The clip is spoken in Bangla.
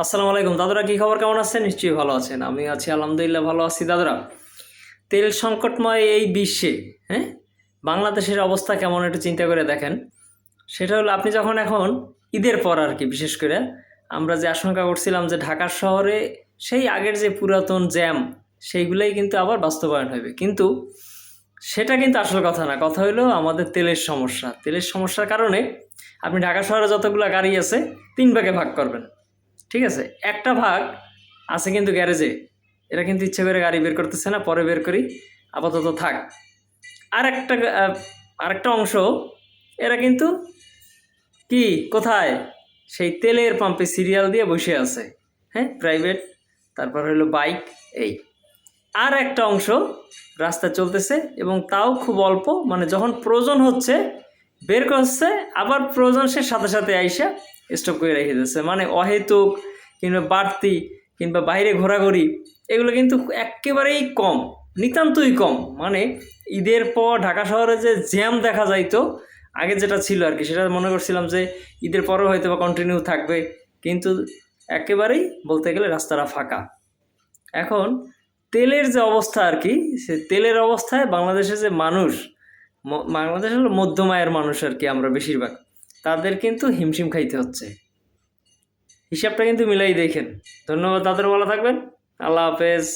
আসসালামু আলাইকুম দাদুরা, কি খবর? কেমন আছেন? নিশ্চয়ই ভালো আছেন। আমি আছি আলহামদুলিল্লাহ, ভালো আছি দাদুরা। তেল সংকটময় এই বিশ্বে, হ্যাঁ, বাংলাদেশের অবস্থা কেমন একটু চিন্তা করে দেখেন। সেটা হলো, আপনি যখন এখন ঈদের পর আর কি, বিশেষ করে আমরা যে আশঙ্কা করছিলাম যে ঢাকা শহরে সেই আগের যে পুরাতন জ্যাম, সেইগুলোই কিন্তু আবার বাস্তবায়ন হবে, কিন্তু সেটা কিন্তু আসল কথা না। কথা হলো আমাদের তেলের সমস্যা। তেলের সমস্যার কারণে আপনি ঢাকা শহরে যতগুলো গাড়ি আছে 3 ভাগে ভাগ করবেন, ঠিক আছে? একটা ভাগ আছে কিন্তু গ্যারেজে, এরা কিন্তু ইচ্ছে করে গাড়ি বের করতেছে না, পরে বের করি, আপাতত থাক। আরেকটা আরেকটা অংশ, এরা কিন্তু কি, কোথায়, সেই তেলের পাম্পে সিরিয়াল দিয়ে বসে আছে, হ্যাঁ, প্রাইভেট, তারপর হলো বাইক, এই। আর একটা অংশ রাস্তায় চলতেছে, এবং তাও খুব অল্প, মানে যখন প্রয়োজন হচ্ছে বের করছে, আবার প্রয়োজন সে সাথে সাথে আইসা স্টপ করে রেখে দিচ্ছে। মানে অহেতুক কিংবা বাড়তি কিংবা বাইরে ঘোরাঘুরি, এগুলো কিন্তু একেবারেই কম, নিতান্তই কম। মানে ঈদের পর ঢাকা শহরে যে জ্যাম দেখা যাইতো আগে, যেটা ছিল আর কি, সেটা মনে করছিলাম যে ঈদের পরেও হয়তো বা কন্টিনিউ থাকবে, কিন্তু একেবারেই বলতে গেলে রাস্তাটা ফাঁকা। এখন তেলের যে অবস্থা আর কি, সে তেলের অবস্থায় বাংলাদেশের যে মানুষ, বাংলাদেশ হলো মধ্যম আয়ের মানুষ আর কি, আমরা বেশিরভাগ, তাদের কিন্তু হিমশিম খাইতে হচ্ছে। হিসাবটা কিন্তু মিলাই দেখেন। ধন্যবাদ, তাদের ভালো থাকবেন। আল্লাহ হাফেজ।